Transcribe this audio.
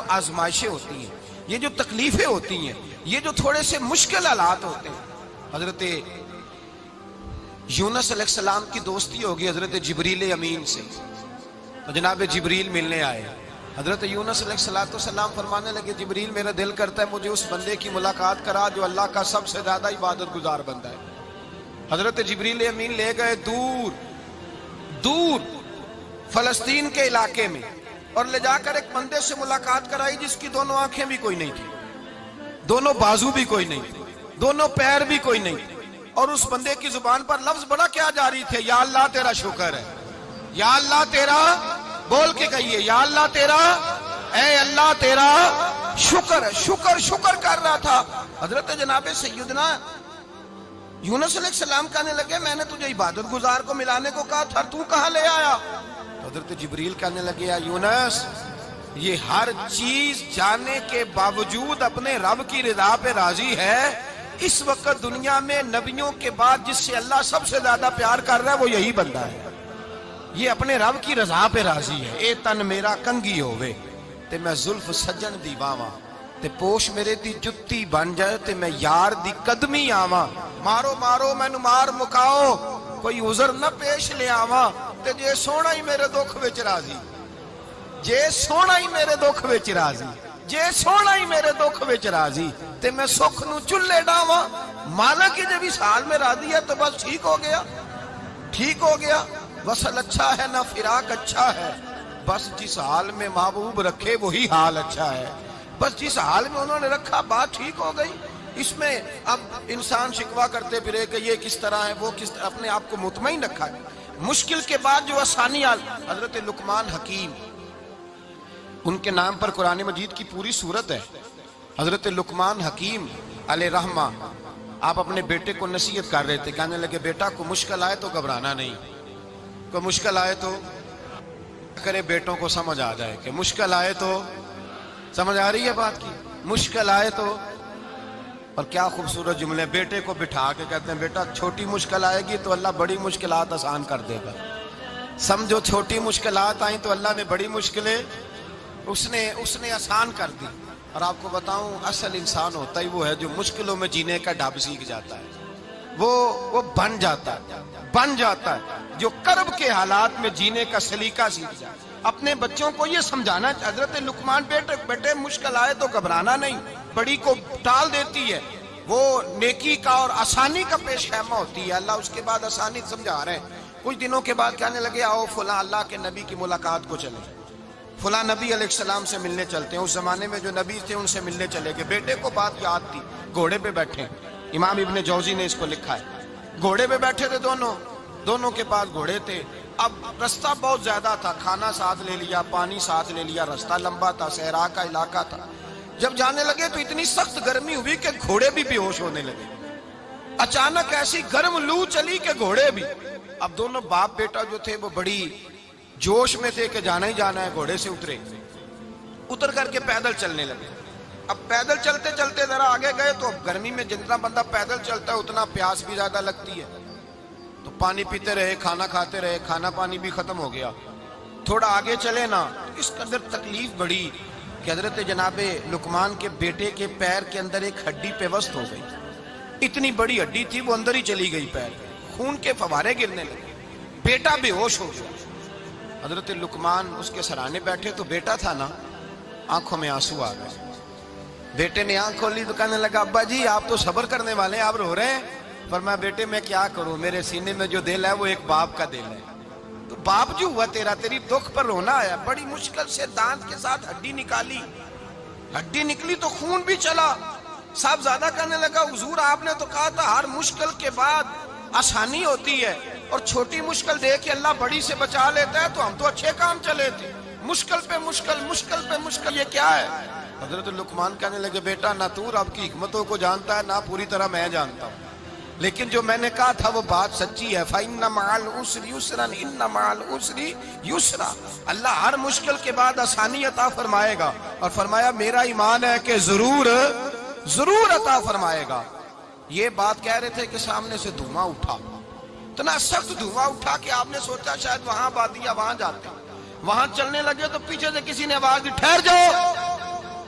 آزمائشیں ہوتی ہیں، یہ جو تکلیفیں ہوتی ہیں، یہ جو تھوڑے سے مشکل حالات ہوتے ہیں. حضرت یونس علیہ السلام کی دوستی ہوگی حضرت جبریل امین سے. جناب جبریل ملنے آئے. حضرت یونس علیہ السلام فرمانے لگے جبریل میرا دل کرتا ہے مجھے اس بندے کی ملاقات کرا جو اللہ کا سب سے زیادہ عبادت گزار بندہ ہے. حضرت جبریل امین لے گئے دور دور فلسطین کے علاقے میں اور لے جا کر ایک بندے سے ملاقات کرائی جس کی دونوں آنکھیں بھی کوئی نہیں تھی، دونوں بازو بھی کوئی نہیں تھی، دونوں پیر بھی کوئی نہیں تھی. اور اس بندے کی زبان پر لفظ بڑا کیا جاری تھے، یا اللہ تیرا شکر ہے، یا اللہ تیرا، بول کے کہیے یا اللہ تیرا، اے اللہ تیرا شکر ہے. شکر شکر کر رہا تھا. حضرت جناب سیدنا یونس علیہ السلام کہنے لگے میں نے تجھے عبادت گزار کو ملانے کو کہا تھا، تو کہاں لے آیا؟ حضرت جبریل کہنے لگے یا یونس یہ ہر چیز جانے کے باوجود اپنے رب کی رضا پہ راضی ہے. اس وقت دنیا میں نبیوں کے بعد جس سے اللہ سب سے زیادہ پیار کر رہا ہے وہ یہی بندہ ہے. یہ اپنے رب کی رضا پہ راضی ہے. اے تن میرا کنگی ہووے تے میں زلف سجن دی واواں تے پوش میرے دی جتی بن جائے تے میں یار دی قدمی آواں. مارو مارو مینو مار مکاؤ کوئی عذر نہ پیش لے آواں تے جے سونا ہی میرے دکھ وچ راضی، جے سونا ہی میرے دکھ وچ راضی، جے سونا ہی میرے دکھ وچ راضی تے میں سکھ نو چلے ڈاواں. مالک جب اس حال میں راضی ہے تو بس ٹھیک ہو گیا، ٹھیک ہو گیا. وصل اچھا ہے نہ فراق اچھا ہے، بس جس حال میں محبوب رکھے وہی حال اچھا ہے. بس جس حال میں انہوں نے رکھا بات ٹھیک ہو گئی. اس میں اب انسان شکوہ کرتے پھرے کہ یہ کس طرح ہے وہ کس طرح، اپنے آپ کو مطمئن رکھا ہے. مشکل کے بعد جو آسانی حضرت لقمان حکیم، ان کے نام پر قرآن مجید کی پوری سورت ہے. حضرت لقمان حکیم علیہ رحمہ آپ اپنے بیٹے کو نصیحت کر رہے تھے. کہنے لگے بیٹا کو مشکل آئے تو گھبرانا نہیں، کوئی مشکل آئے تو کرے بیٹوں کو سمجھ آ جائے کہ مشکل آئے تو، سمجھ آ رہی ہے بات کی، مشکل آئے تو. اور کیا خوبصورت جملے، بیٹے کو بٹھا کے کہتے ہیں بیٹا چھوٹی مشکل آئے گی تو اللہ بڑی مشکلات آسان کر دے گا. سمجھو چھوٹی مشکلات آئیں تو اللہ نے بڑی مشکلیں اس نے آسان کر دی. اور آپ کو بتاؤں اصل انسان ہوتا ہی وہ ہے جو مشکلوں میں جینے کا ڈھب سیکھ جاتا ہے، وہ بن جاتا ہے جو کرب کے حالات میں جینے کا سلیقہ سیکھ جاتا ہے. اپنے بچوں کو یہ سمجھانا، حضرت لقمان بیٹے مشکل آئے تو گھبرانا نہیں، بڑی کو ٹال دیتی ہے، وہ نیکی کا اور آسانی کا پیش خیمہ ہوتی ہے. اللہ اس کے بعد آسانی سمجھا رہے ہیں. کچھ دنوں کے بعد کہنے لگے آؤ فلاں اللہ کے نبی کی ملاقات کو چلے، فلاں نبی علیہ السلام سے ملنے چلتے ہیں. اس زمانے میں جو نبی تھے ان سے ملنے چلے گئے. بیٹے کو بات یاد تھی، گھوڑے پہ بیٹھے، امام ابن جوزی نے اس کو لکھا ہے. گھوڑے پہ بیٹھے تھے دونوں کے پاس گھوڑے تھے. اب رستہ بہت زیادہ تھا، کھانا ساتھ لے لیا، پانی ساتھ لے لیا، رستہ لمبا تھا، صحرا کا علاقہ تھا. جب جانے لگے تو اتنی سخت گرمی ہوئی کہ گھوڑے بھی بے ہوش ہونے لگے. اچانک ایسی گرم لو چلی کہ گھوڑے بھی. اب دونوں باپ بیٹا جو تھے وہ بڑی جوش میں تھے کہ جانا ہی جانا ہے. گھوڑے سے اتر کر کے پیدل چلنے لگے. اب پیدل چلتے چلتے ذرا آگے گئے تو گرمی میں جتنا بندہ پیدل چلتا ہے اتنا پیاس بھی زیادہ لگتی ہے. تو پانی پیتے رہے، کھانا کھاتے رہے، کھانا پانی بھی ختم ہو گیا. تھوڑا آگے چلے نا اس قدر تکلیف بڑھی کہ حضرت جناب لقمان کے بیٹے کے پیر کے اندر ایک ہڈی پیوست ہو گئی. اتنی بڑی ہڈی تھی وہ اندر ہی چلی گئی، پیر خون کے فوارے گرنے لگے. بیٹا بے ہوش ہو گیا. حضرت لقمان اس کے سرانے بیٹھے تو بیٹا تھا نا، آنکھوں میں آنسو آ گئے. بیٹے نے آنکھ کھولی تو کہنے لگا ابا جی آپ تو صبر کرنے والے ہیں، آپ رو رہے ہیں. فرمایا بیٹے میں کیا کروں، میرے سینے میں جو دل ہے وہ ایک باپ کا دل ہے. تو باپ جو ہوا تیرا، تیری دکھ پر رونا آیا. بڑی مشکل سے دانت کے ساتھ ہڈی نکالی، ہڈی نکلی تو خون بھی چلا. صاحب زیادہ کہنے لگا حضور آپ نے تو کہا تھا ہر مشکل کے بعد آسانی ہوتی ہے، اور چھوٹی مشکل دے کے اللہ بڑی سے بچا لیتا ہے. تو ہم تو اچھے کام چلے تھے، مشکل پہ مشکل، مشکل پہ مشکل، یہ کیا ہے؟ حضرت لقمان کہنے لگے بیٹا نہ تو رب کی حکمتوں کو جانتا ہے نہ پوری طرح میں جانتا ہوں، لیکن جو میں نے کہا تھا وہ بات سچی ہے. فَإِنَّ مَعَ الْعُسْرِ يُسْرًا إِنَّ مَعَ الْعُسْرِ يُسْرًا. اللہ ہر مشکل کے بعد آسانی عطا فرمائے گا. اور فرمایا میرا ایمان ہے کہ ضرور عطا فرمائے گا. یہ بات کہہ رہے تھے کہ سامنے سے دھواں اٹھا، اتنا سخت دھواں اٹھا کہ آپ نے سوچا شاید وہاں بادیا وہاں جاتے. وہاں چلنے لگے تو پیچھے سے کسی نے آواز دی ٹھہر جاؤ.